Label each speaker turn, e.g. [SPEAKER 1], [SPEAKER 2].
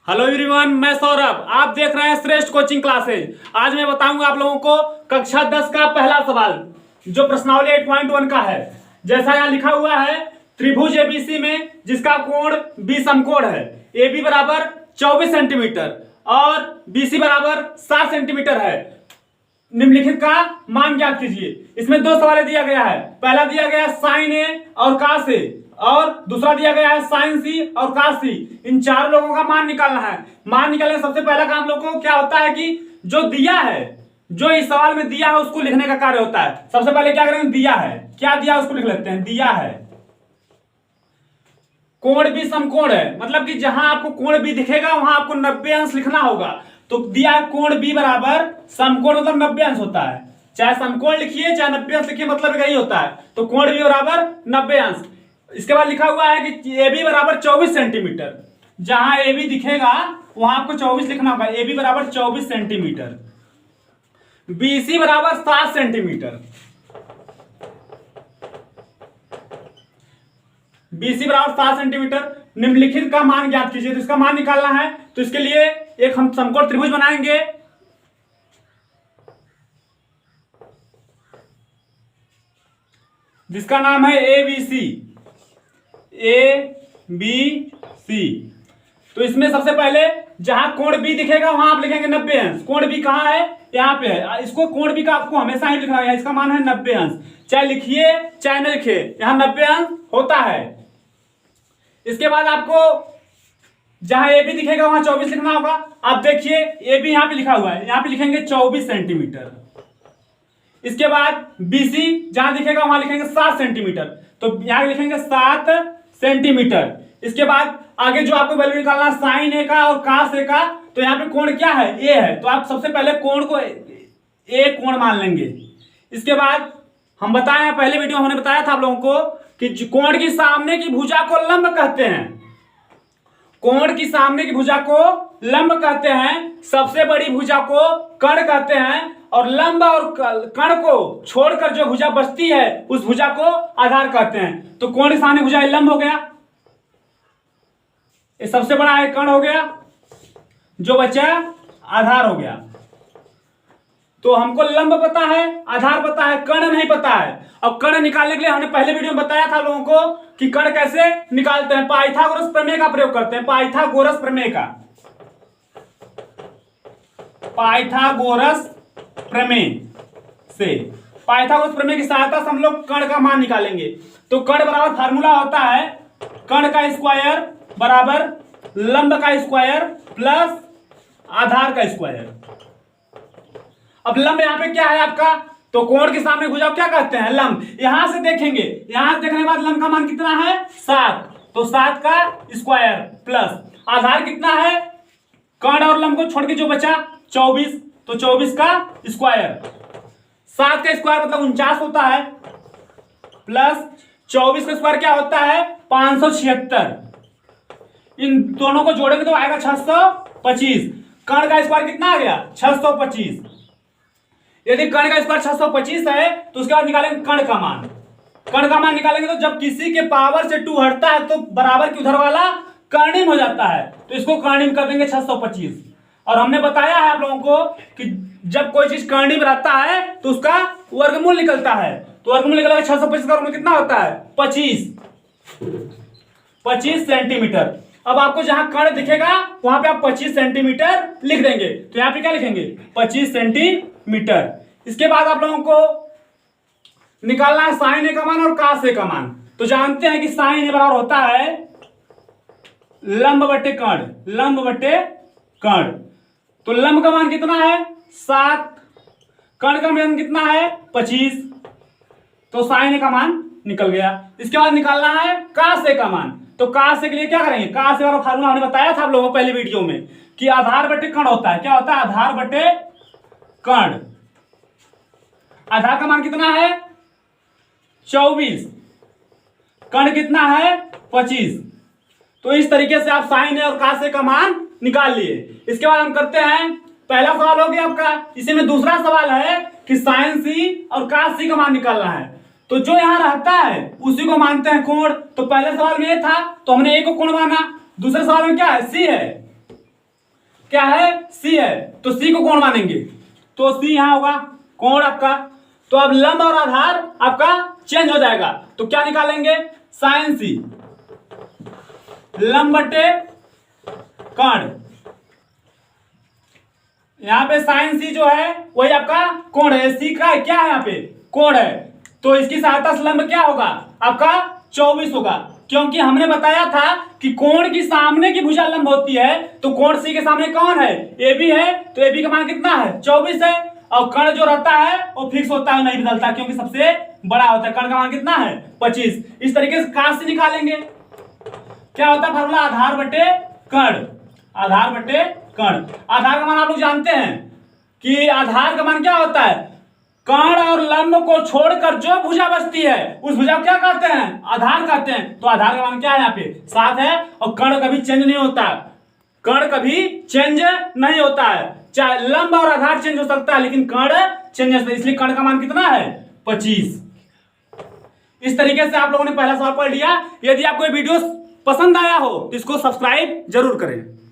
[SPEAKER 1] Hello everyone, मैं सौरभ। आप देख रहे हैं श्रेष्ठ कोचिंग क्लासेज। आज मैं बताऊंगा आप लोगों को कक्षा 10 का पहला सवाल जो प्रश्नावली 8.1 का है। जैसा यहाँ लिखा हुआ है, त्रिभुज एबीसी में जिसका कोण बी समकोण है, ए बी बराबर 24 सेंटीमीटर और बीसी बराबर 7 सेंटीमीटर है, निम्नलिखित का मान ज्ञात कीजिए। इसमें दो सवाल दिया गया है। पहला दिया गया है साइन ए और कास ए और दूसरा दिया गया है साइन सी और कास सी। इन चार लोगों का मान निकालना है। मान निकालने सबसे पहला काम लोगों को क्या होता है कि जो दिया है, जो इस सवाल में दिया है उसको लिखने का कार्य होता है। सबसे पहले क्या करेंगे, दिया है, क्या दिया उसको लिख लेते हैं। दिया है कोण भी समकोण है, मतलब कि जहां आपको कोण भी दिखेगा वहां आपको 90 अंश लिखना होगा। तो दिया है कोण बी बराबर समकोण, मतलब 90 अंश होता है। चाहे समकोण लिखिए चाहे 90 अंश लिखिए, मतलब यही होता है। तो कोण बी बराबर 90 अंश। इसके बाद लिखा हुआ है कि ए बी बराबर 24 सेंटीमीटर। जहां ए बी दिखेगा वहां आपको 24 लिखना होगा। ए बी बराबर 24 सेंटीमीटर। बी सी बराबर 7 सेंटीमीटर। बीसी बराबर 7 सेंटीमीटर। निम्नलिखित का मान ज्ञात कीजिए। तो इसका मान निकालना है, तो इसके लिए एक हम समकोण त्रिभुज बनाएंगे। जिसका नाम है A B C. A B C. तो इसमें सबसे पहले जहां कोण बी दिखेगा वहां आप लिखेंगे 90 अंश। कोण बी कहां है, यहां पे है। इसको कोण बी का आपको हमेशा ही लिखना है। इसका मान है 90 अंश। चाहे लिखिए चाहे न लिखिए, यहां 90 अंश होता है। इसके बाद आपको जहां ए बी दिखेगा वहां 24 लिखना होगा। आप देखिए ए बी यहां पे लिखा हुआ है, यहां पे लिखेंगे 24 सेंटीमीटर। इसके बाद बीसी जहां दिखेगा वहां लिखेंगे 7 सेंटीमीटर। तो यहां लिखेंगे 7 सेंटीमीटर। इसके बाद आगे जो आपको वैल्यू निकालना साइन ए का और कास ए का, तो यहां पे कोण क्या है, ए है। तो आप सबसे पहले कोण को ए कोण मान लेंगे। इसके बाद हम बताए हैं, पहले वीडियो में हमने बताया था आप लोगों को कि कोण की सामने की भुजा को लंब कहते हैं। कोण की सामने की भुजा को लंब कहते हैं। सबसे बड़ी भुजा को कर्ण कहते हैं और लंब और कर्ण को छोड़कर जो भुजा बचती है उस भुजा को आधार कहते हैं। तो कोण के सामने भुजा लंब हो गया, ये सबसे बड़ा है कर्ण हो गया, जो बचा आधार हो गया। तो हमको लंब पता है, आधार पता है, कर्ण नहीं पता है। और कर्ण निकालने के लिए हमने पहले वीडियो में बताया था लोगों को कि कर्ण कैसे निकालते हैं। पाइथागोरस प्रमेय का प्रयोग करते हैं। पाइथागोरस प्रमेय का, पाइथागोरस प्रमेय से, पाइथागोरस प्रमेय की सहायता से हम लोग कर्ण का मान निकालेंगे। तो कर्ण बराबर फार्मूला होता है कर्ण का स्क्वायर बराबर लंब का स्क्वायर प्लस आधार का स्क्वायर। अब लंब यहां पे क्या है आपका, तो कोण के सामने भुजा क्या कहते हैं, लंब। यहां से देखेंगे, यहां से देखने के बाद लंब का मान कितना है 7, तो 7 का स्क्वायर प्लस आधार कितना है, कर्ण और लंब को छोड़ के जो बचा 24, तो 24 का स्क्वायर। 7 का स्क्वायर मतलब 49 होता है, प्लस 24 का स्क्वायर क्या होता है 576। इन दोनों को जोड़ेंगे तो आएगा 625। कर्ण का स्क्वायर कितना आ गया 625। यदि कर्ण का स्क्वायर 625 है तो उसके बाद निकालेंगे कर्ण का मान। कर्ण का मान निकालेंगे तो जब किसी के पावर से 2 हटता है तो बराबर की उधर वाला कर्णिम हो जाता है, तो इसको कर्णिम कर देंगे 625। और हमने बताया है आप लोगों को कि जब कोई चीज कर्णिम रहता है तो उसका वर्गमूल निकलता है। तो वर्गमूल निकलेगा 625 का वर्गमूल कितना होता है 25 सेंटीमीटर। अब आपको जहां कर्ण दिखेगा वहां पे आप 25 सेंटीमीटर लिख देंगे। तो यहां पे क्या लिखेंगे 25 सेंटीमीटर। इसके बाद आप लोगों को निकालना है साइन ए का मान और कास ए का मान। तो जानते हैं कि साइन ए बराबर होता है लंब बटे कर्ण, लंब बटे कर्ण। तो लंब का मान कितना है 7, कर्ण का मान कितना है 25, तो साइन ए का मान निकल गया। इसके बाद निकालना है कास ए का मान। तो कास ए के लिए क्या करेंगे, कास ए वाला फार्मूला हमने बताया था आप लोगों को पहले वीडियो में कि आधार बटे कर्ण होता है। क्या होता है आधार बटे कर्ण। आधार का मान कितना है 24, कर्ण कितना है 25। तो इस तरीके से आप साइन ए और कास ए का मान निकाल लिए। इसके बाद हम करते हैं, पहला सवाल हो गया आपका। इसी में दूसरा सवाल है कि साइन सी और कास सी का मान निकालना है। तो जो यहां रहता है उसी को मानते हैं कोण। तो पहले सवाल में ये था तो हमने ए को कोण माना, दूसरे सवाल में क्या है सी है, क्या है, सी है, तो सी को कोण मानेंगे, तो सी यहां होगा कोण आपका। तो अब लंब और आधार आपका चेंज हो जाएगा, तो क्या निकालेंगे, साइन सी लंब बटे कर्ण। यहां पे साइन सी जो है वही आपका कोण है, सी का क्या है, यहाँ पे कोण है, तो इसकी सहायता से लंब क्या होगा आपका 24 होगा, क्योंकि हमने बताया था कि कोण की सामने की भुजा लंब होती है, तो कोण सी के सामने कौन है, ए बी है, तो ए बी का मान कितना है 24 है, और कर्ण जो रहता है वो फिक्स होता है, नहीं बदलता, क्योंकि सबसे बड़ा होता है, कर्ण का मान कितना है 25। इस तरीके से काश से निकालेंगे, क्या होता है फार्मूला, आधार बटे कर्ण, आधार बटे कर्ण। आधार का मान आप लोग जानते हैं कि आधार का मान क्या होता है, कर्ण और लंब को छोड़कर जो भुजा बचती है उस भुजा को क्या कहते हैं, आधार कहते हैं। तो आधार का मान क्या है, यहाँ पे 7 है, और कर्ण कभी चेंज नहीं होता, कर्ण कभी चेंज नहीं होता है, चाहे लंब और आधार चेंज हो सकता है लेकिन कर्ण चेंज नहीं होता, इसलिए कर्ण का मान कितना है 25। इस तरीके से आप लोगों ने पहला सवाल पढ़ लिया। यदि आपको ये वीडियो पसंद आया हो तो इसको सब्सक्राइब जरूर करें।